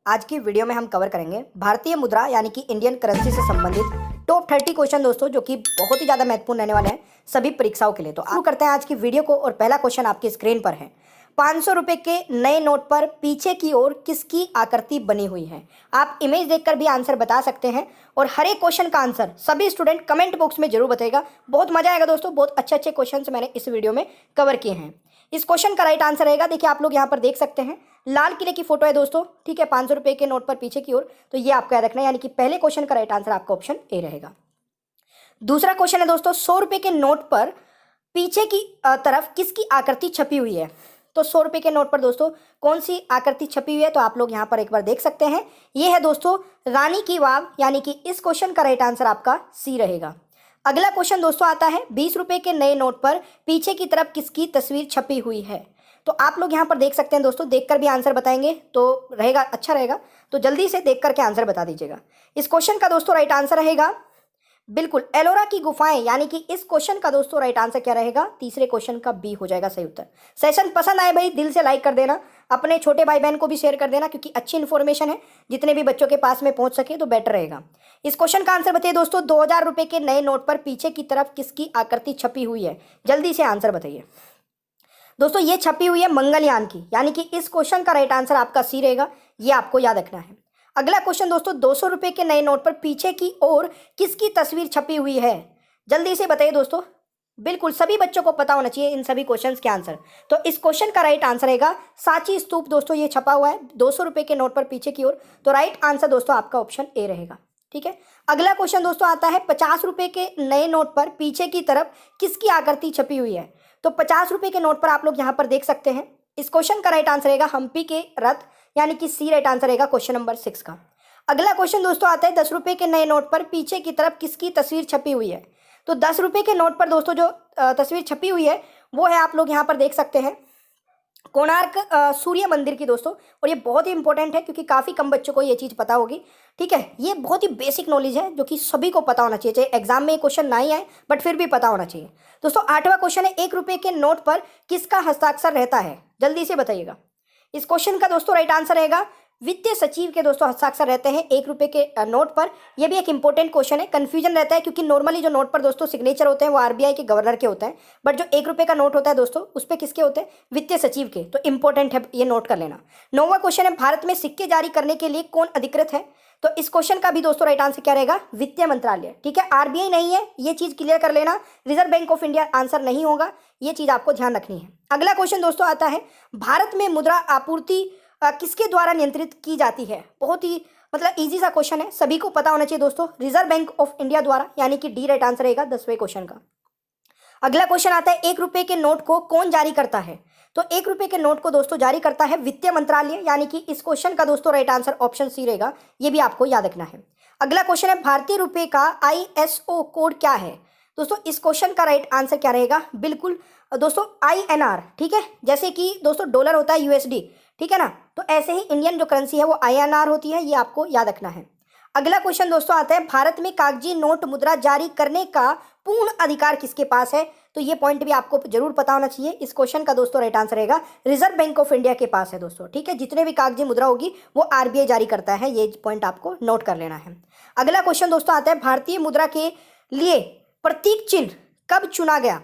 आज की वीडियो में हम कवर करेंगे भारतीय मुद्रा यानी कि इंडियन करेंसी से संबंधित टॉप 30 क्वेश्चन दोस्तों, जो कि बहुत ही ज़्यादा महत्वपूर्ण रहने वाले हैं सभी परीक्षाओं के लिए। तो शुरू करते हैं आज की वीडियो को और पहला क्वेश्चन आपकी स्क्रीन पर है। 500 रुपये के नए नोट पर पीछे की ओर किसकी आकृति बनी हुई है? आप इमेज देखकर भी आंसर बता सकते हैं और हर एक क्वेश्चन का आंसर सभी स्टूडेंट कमेंट बॉक्स में जरूर बताएगा। बहुत मजा आएगा दोस्तों, बहुत अच्छे अच्छे क्वेश्चन मैंने इस वीडियो में कवर किए हैं। इस क्वेश्चन का राइट आंसर रहेगा, देखिए आप लोग यहाँ पर देख सकते हैं, लाल किले की फोटो है दोस्तों, ठीक है, 500 रुपये के नोट पर पीछे की ओर। तो ये आपको याद रखना है, यानी कि पहले क्वेश्चन का राइट आंसर आपका ऑप्शन ए रहेगा। दूसरा क्वेश्चन है दोस्तों, 100 रुपये के नोट पर पीछे की तरफ किसकी आकृति छपी हुई है? तो 100 रुपये के नोट पर दोस्तों कौन सी आकृति छपी हुई है? तो आप लोग यहाँ पर एक बार देख सकते हैं, ये है दोस्तों रानी की वाव, यानी कि इस क्वेश्चन का राइट आंसर आपका सी रहेगा। अगला क्वेश्चन दोस्तों आता है, 20 रुपये के नए नोट पर पीछे की तरफ किसकी तस्वीर छपी हुई है? तो आप लोग यहाँ पर देख सकते हैं दोस्तों, देखकर भी आंसर बताएंगे तो रहेगा, अच्छा रहेगा। तो जल्दी से देख करके आंसर बता दीजिएगा। इस क्वेश्चन का दोस्तों राइट आंसर रहेगा बिल्कुल एलोरा की गुफाएं, यानी कि इस क्वेश्चन का दोस्तों राइट आंसर क्या रहेगा? तीसरे क्वेश्चन का बी हो जाएगा सही उत्तर। सेशन पसंद आए भाई दिल से लाइक कर देना, अपने छोटे भाई बहन को भी शेयर कर देना, क्योंकि अच्छी इन्फॉर्मेशन है, जितने भी बच्चों के पास में पहुंच सके तो बेटर रहेगा। इस क्वेश्चन का आंसर बताइए दोस्तों, 2000 रुपये के नए नोट पर पीछे की तरफ किसकी आकृति छपी हुई है? जल्दी से आंसर बताइए दोस्तों। ये छपी हुई है मंगलयान की, यानी कि इस क्वेश्चन का राइट आंसर आपका सी रहेगा, ये आपको याद रखना है। अगला क्वेश्चन दोस्तों, 200 रुपये के नए नोट पर पीछे की ओर किसकी तस्वीर छपी हुई है? जल्दी से बताइए दोस्तों, बिल्कुल सभी बच्चों को पता होना चाहिए इन सभी क्वेश्चंस के आंसर। तो इस क्वेश्चन का राइट आंसर रहेगा सांची स्तूप दोस्तों, ये छपा हुआ है 200 रुपये के नोट पर पीछे की ओर। तो राइट आंसर दोस्तों आपका ऑप्शन ए रहेगा, ठीक है। अगला क्वेश्चन दोस्तों आता है, 50 रुपये के नए नोट पर पीछे की तरफ किसकी आकृति छपी हुई है? तो 50 रुपये के नोट पर आप लोग यहाँ पर देख सकते हैं, इस क्वेश्चन का राइट आंसर रहेगा हम्पी के रथ, यानी कि सी राइट आंसर रहेगा क्वेश्चन नंबर 6 का। अगला क्वेश्चन दोस्तों आता है, 10 रुपये के नए नोट पर पीछे की तरफ किसकी तस्वीर छपी हुई है? तो 10 रुपये के नोट पर दोस्तों जो तस्वीर छपी हुई है वो है, आप लोग यहाँ पर देख सकते हैं, कोणार्क सूर्य मंदिर की दोस्तों। और ये बहुत ही इंपॉर्टेंट है, क्योंकि काफ़ी कम बच्चों को ये चीज़ पता होगी, ठीक है। ये बहुत ही बेसिक नॉलेज है, जो कि सभी को पता होना चाहिए, चाहे एग्जाम में क्वेश्चन ना ही आए बट फिर भी पता होना चाहिए दोस्तों। 8वां क्वेश्चन है, 1 रुपये के नोट पर किसका हस्ताक्षर रहता है? जल्दी से बताइएगा। इस क्वेश्चन का दोस्तों राइट आंसर रहेगा वित्तीय सचिव के दोस्तों हस्ताक्षर रहते हैं 1 रुपये के नोट पर। यह भी एक इंपॉर्टेंट क्वेश्चन है, कंफ्यूजन रहता है, क्योंकि नॉर्मली जो नोट पर दोस्तों सिग्नेचर होते हैं वो आरबीआई के गवर्नर के होते हैं, बट जो 1 रुपये का नोट होता है दोस्तों उस पर किसके होते हैं? वित्तीय सचिव के। तो इंपॉर्टेंट है, ये नोट कर लेना। 9वां क्वेश्चन है, भारत में सिक्के जारी करने के लिए कौन अधिकृत है? तो इस क्वेश्चन का भी दोस्तों राइट आंसर क्या रहेगा? वित्तीय मंत्रालय, ठीक है, आरबीआई नहीं है, ये चीज क्लियर कर लेना। Reserve bank of India answer नहीं होगा, ये चीज आपको ध्यान रखनी है। अगला क्वेश्चन दोस्तों आता है, भारत में मुद्रा आपूर्ति किसके द्वारा नियंत्रित की जाती है? बहुत ही मतलब इजी सा क्वेश्चन है, सभी को पता होना चाहिए दोस्तों, रिजर्व बैंक ऑफ इंडिया द्वारा, यानी कि डी राइट आंसर रहेगा 10वें क्वेश्चन का। अगला क्वेश्चन आता है, 1 रुपये के नोट को कौन जारी करता है? तो 1 रुपये के नोट को दोस्तों जारी करता है वित्तीय मंत्रालय, यानी कि इस क्वेश्चन का दोस्तों राइट आंसर ऑप्शन सी रहेगा, ये भी आपको याद रखना है। अगला क्वेश्चन है, भारतीय रुपये का ISO कोड क्या है? दोस्तों इस क्वेश्चन का राइट आंसर क्या रहेगा? बिल्कुल दोस्तों INR, ठीक है, जैसे कि दोस्तों डॉलर होता है USD, ठीक है ना, तो ऐसे ही इंडियन जो करेंसी है वो INR होती है, ये आपको याद रखना है। अगला क्वेश्चन दोस्तों आता है, भारत में कागजी नोट मुद्रा जारी करने का पूर्ण अधिकार किसके पास है? तो ये पॉइंट भी आपको जरूर पता होना चाहिए। इस क्वेश्चन का दोस्तों राइट आंसर रहेगा रिजर्व बैंक ऑफ इंडिया के पास है दोस्तों, ठीक है, जितने भी कागजी मुद्रा होगी वो आरबीआई जारी करता है, ये पॉइंट आपको नोट कर लेना है। अगला क्वेश्चन दोस्तों आता है, भारतीय मुद्रा के लिए प्रतीक चिन्ह कब चुना गया?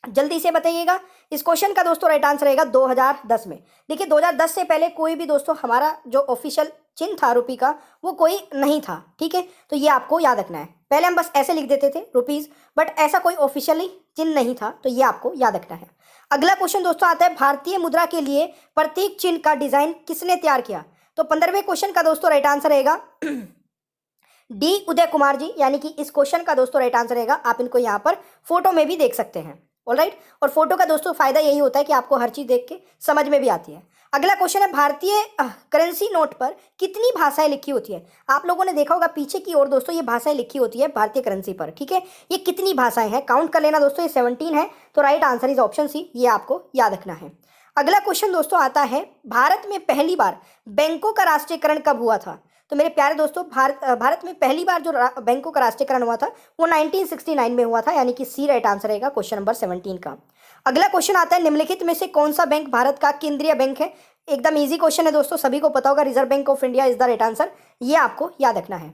जल्दी से बताइएगा। इस क्वेश्चन का दोस्तों राइट आंसर रहेगा 2010 में। देखिए 2010 से पहले कोई भी दोस्तों हमारा जो ऑफिशियल चिन्ह था रुपये का वो कोई नहीं था, ठीक है, तो ये आपको याद रखना है। पहले हम बस ऐसे लिख देते थे रुपीज़, बट ऐसा कोई ऑफिशियली चिन्ह नहीं था, तो ये आपको याद रखना है। अगला क्वेश्चन दोस्तों आता है, भारतीय मुद्रा के लिए प्रतीक चिन्ह का डिजाइन किसने तैयार किया? तो 15वें क्वेश्चन का दोस्तों राइट आंसर रहेगा डी उदय कुमार जी, यानी कि इस क्वेश्चन का दोस्तों राइट आंसर रहेगा, आप इनको यहाँ पर फोटो में भी देख सकते हैं, ऑलराइट। और फोटो का दोस्तों फायदा यही होता है कि आपको हर चीज देख के समझ में भी आती है। अगला क्वेश्चन है, भारतीय करेंसी नोट पर कितनी भाषाएं लिखी होती है? आप लोगों ने देखा होगा पीछे की ओर दोस्तों ये भाषाएं लिखी होती है भारतीय करेंसी पर, ठीक है, ये कितनी भाषाएं हैं काउंट कर लेना दोस्तों, ये 17 है, तो right answer is option C, ये आपको याद रखना है। अगला क्वेश्चन दोस्तों आता है, भारत में पहली बार बैंकों का राष्ट्रीयकरण कब हुआ था? तो मेरे प्यारे दोस्तों, भारत में पहली बार जो बैंकों का राष्ट्रीयकरण हुआ था वो 1969 में हुआ था, यानी कि सी राइट आंसर रहेगा क्वेश्चन नंबर 17 का। अगला क्वेश्चन आता है, निम्नलिखित में से कौन सा बैंक भारत का केंद्रीय बैंक है? एकदम इजी क्वेश्चन है दोस्तों, सभी को पता होगा, reserve bank of India is the right answer, ये आपको याद रखना है।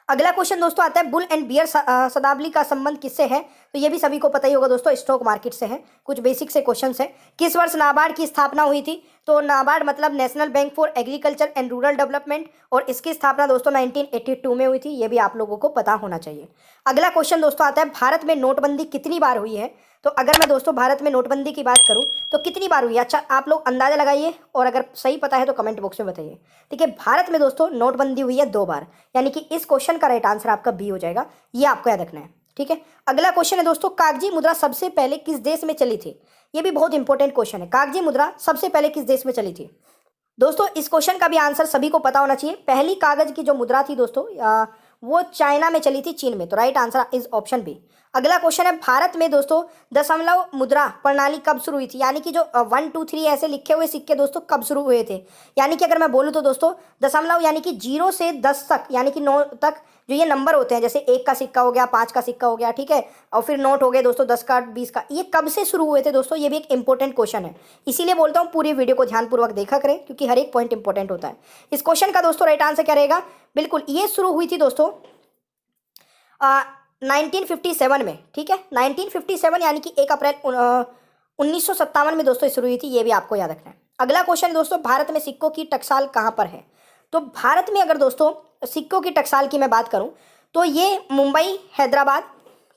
अगला क्वेश्चन दोस्तों आता है, बुल एंड बियर शब्दावली का संबंध किससे है? तो ये भी सभी को पता ही होगा दोस्तों, स्टॉक मार्केट से है। कुछ बेसिक से क्वेश्चंस है। किस वर्ष नाबार्ड की स्थापना हुई थी? तो नाबार्ड मतलब national bank for agriculture and rural development, और इसकी स्थापना दोस्तों 1982 में हुई थी, ये भी आप लोगों को पता होना चाहिए। अगला क्वेश्चन दोस्तों आता है, भारत में नोटबंदी कितनी बार हुई है? तो अगर मैं दोस्तों भारत में नोटबंदी की बात करूं तो कितनी बार हुई है? अच्छा, आप लोग अंदाजा लगाइए, और अगर सही पता है तो कमेंट बॉक्स में बताइए। देखिए, भारत में दोस्तों नोटबंदी हुई है 2 बार, यानी कि इस क्वेश्चन का राइट आंसर आपका बी हो जाएगा, ये आपको याद रखना है। ठीक है, अगला क्वेश्चन है दोस्तों, कागजी मुद्रा सबसे पहले किस देश में चली थी? ये भी बहुत इंपॉर्टेंट क्वेश्चन है, कागजी मुद्रा सबसे पहले किस देश में चली थी? दोस्तों इस क्वेश्चन का भी आंसर सभी को पता होना चाहिए। पहली कागज की जो मुद्रा थी दोस्तों वो चाइना में चली थी, चीन में, तो right answer is option B. अगला क्वेश्चन है, भारत में दोस्तों दशमलव मुद्रा प्रणाली कब शुरू हुई थी? यानी कि जो 1 2 3 ऐसे लिखे हुए सिक्के दोस्तों कब शुरू हुए थे? यानी कि अगर मैं बोलूँ तो दोस्तों दशमलव यानी कि 0 से 10 तक, यानी कि 9 तक जो ये नंबर होते हैं, जैसे 1 का सिक्का हो गया, 5 का सिक्का हो गया, ठीक है, और फिर नोट हो गए दोस्तों 10 का, 20 का, ये कब से शुरू हुए थे दोस्तों? ये भी एक इंपॉर्टेंट क्वेश्चन है, इसीलिए बोलता हूँ पूरी वीडियो को ध्यानपूर्वक देखा करें, क्योंकि हर एक पॉइंट इंपॉर्टेंट होता है। इस क्वेश्चन का दोस्तों राइट आंसर क्या रहेगा? बिल्कुल, ये शुरू हुई थी दोस्तों 1957 में। ठीक है, 1957 यानी कि 1 अप्रैल 1957 में दोस्तों शुरू हुई थी, ये भी आपको याद रखना है। अगला क्वेश्चन दोस्तों, भारत में सिक्कों की टकसाल कहाँ पर है? तो भारत में अगर दोस्तों सिक्कों की टकसाल की मैं बात करूं तो ये मुंबई, हैदराबाद,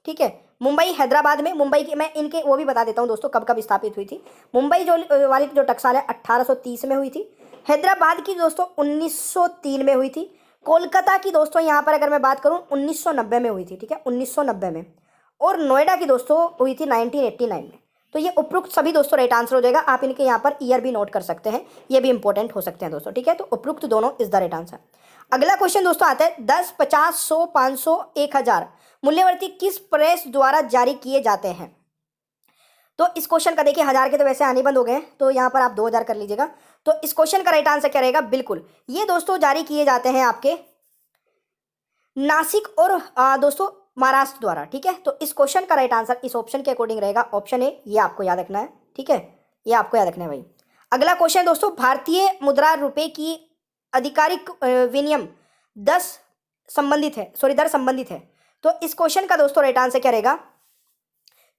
ठीक है, मुंबई हैदराबाद में, मुंबई की मैं इनके वो भी बता देता हूं दोस्तों कब कब स्थापित हुई थी। मुंबई जो वाली जो टकसाल है 1830 में हुई थी, हैदराबाद की दोस्तों 1903 में हुई थी, कोलकाता की दोस्तों यहाँ पर अगर मैं बात करूँ 1990 में हुई थी, ठीक है, 1990 में, और नोएडा की दोस्तों हुई थी 1989 में। तो ये उपरोक्त सभी दोस्तों राइट आंसर हो जाएगा। आप इनके यहाँ पर ईयर भी नोट कर सकते हैं, ये भी इंपॉर्टेंट हो सकते हैं दोस्तों, ठीक है, तो उपरोक्त दोनों इज द राइट आंसर। अगला क्वेश्चन दोस्तों आता है, 10, 50, 100, 500, 1000 मूल्यवर्ती किस प्रेस द्वारा जारी किए जाते हैं? तो इस क्वेश्चन का देखिए, 1000 के तो वैसे आने बंद हो गए हैं, तो यहाँ पर आप 2000 कर लीजिएगा। तो इस क्वेश्चन का राइट आंसर क्या रहेगा? बिल्कुल, ये दोस्तों जारी किए जाते हैं आपके नासिक और दोस्तों महाराष्ट्र द्वारा, ठीक है। तो इस क्वेश्चन का राइट आंसर इस ऑप्शन के अकॉर्डिंग रहेगा ऑप्शन ए, ये आपको याद रखना है, ठीक है, ये आपको याद रखना है भाई। अगला क्वेश्चन दोस्तों, भारतीय मुद्रा रुपए की आधिकारिक विनिमय दर संबंधित है। तो इस क्वेश्चन का दोस्तों राइट आंसर क्या रहेगा?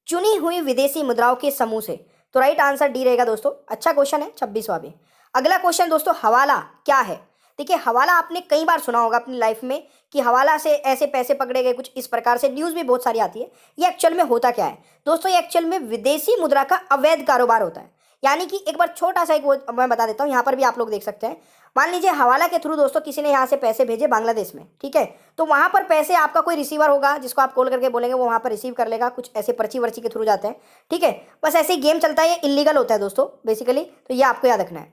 चुनी हुई विदेशी मुद्राओं के समूह से, तो राइट आंसर डी रहेगा दोस्तों। अच्छा क्वेश्चन है, 26वां भी। अगला क्वेश्चन दोस्तों, हवाला क्या है? देखिए, हवाला आपने कई बार सुना होगा अपनी लाइफ में कि हवाला से ऐसे पैसे पकड़े गए, कुछ इस प्रकार से न्यूज़ भी बहुत सारी आती है। ये एक्चुअल में होता क्या है दोस्तों? ये एक्चुअल में विदेशी मुद्रा का अवैध कारोबार होता है। यानी कि एक बार छोटा सा एक वो मैं बता देता हूँ, यहाँ पर भी आप लोग देख सकते हैं। मान लीजिए हवाला के थ्रू दोस्तों किसी ने यहाँ से पैसे भेजे बांग्लादेश में, ठीक है, तो वहाँ पर पैसे आपका कोई रिसीवर होगा जिसको आप कॉल करके बोलेंगे, वो वहाँ पर रिसीव कर लेगा। कुछ ऐसे पर्ची वर्ची के थ्रू जाते हैं, ठीक है, बस ऐसे ही गेम चलता है, ये इलीगल होता है दोस्तों बेसिकली, तो ये आपको याद रखना है।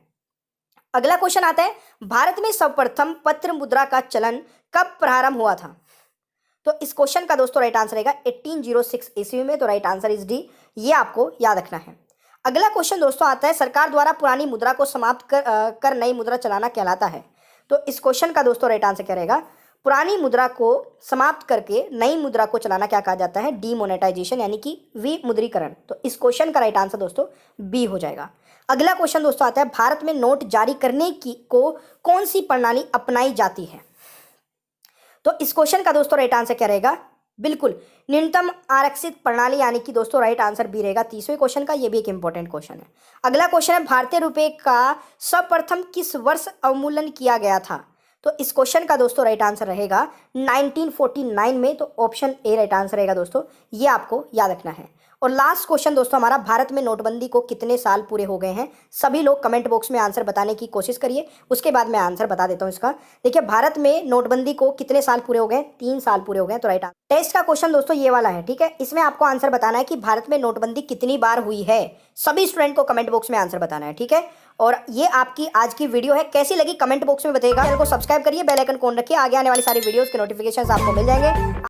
अगला क्वेश्चन आता है, भारत में सर्वप्रथम पत्र मुद्रा का चलन कब प्रारंभ हुआ था? तो इस क्वेश्चन का दोस्तों राइट आंसर रहेगा 1806 ईस्वी में, तो राइट आंसर इज डी, ये आपको याद रखना है। अगला क्वेश्चन दोस्तों आता है, सरकार द्वारा पुरानी मुद्रा को समाप्त कर नई मुद्रा चलाना कहलाता है। तो इस क्वेश्चन का दोस्तों राइट आंसर क्या रहेगा? पुरानी मुद्रा को समाप्त करके नई मुद्रा को चलाना क्या कहा जाता है? डीमोनेटाइजेशन, यानी कि विमुद्रीकरण। तो इस क्वेश्चन का राइट आंसर दोस्तों बी हो जाएगा। अगला क्वेश्चन दोस्तों आता है, भारत में नोट जारी करने की को कौन सी प्रणाली अपनाई जाती है? तो इस क्वेश्चन का दोस्तों राइट आंसर क्या रहेगा? बिल्कुल, न्यूनतम आरक्षित प्रणाली, यानी कि दोस्तों राइट आंसर बी रहेगा 30वें क्वेश्चन का, ये भी एक इंपॉर्टेंट क्वेश्चन है। अगला क्वेश्चन है, भारतीय रुपए का सर्वप्रथम किस वर्ष अवमूल्यन किया गया था? तो इस क्वेश्चन का दोस्तों राइट आंसर रहेगा 1949 में, तो ऑप्शन ए राइट आंसर रहेगा दोस्तों, ये आपको याद रखना है। और लास्ट क्वेश्चन दोस्तों हमारा, भारत में नोटबंदी को कितने साल पूरे हो गए हैं? सभी लोग कमेंट बॉक्स में आंसर बताने की कोशिश करिए, उसके बाद मैं आंसर बता देता हूं इसका। देखिए, भारत में नोटबंदी को कितने साल पूरे हो गए? 3 साल पूरे हो गए, तो राइट आंसर। टेस्ट का क्वेश्चन दोस्तों ये वाला है, ठीक है, इसमें आपको आंसर बताना है कि भारत में नोटबंदी कितनी बार हुई है। सभी स्टूडेंट को कमेंट बॉक्स में आंसर बताना है, ठीक है। और ये आपकी आज की वीडियो है, कैसी लगी कमेंट बॉक्स में बताइएगा। चैनल को सब्सक्राइब करिए, बेल आइकन को ऑन रखिए, आगे आने वाली सारी वीडियोस के नोटिफिकेशंस आपको मिल जाएंगे।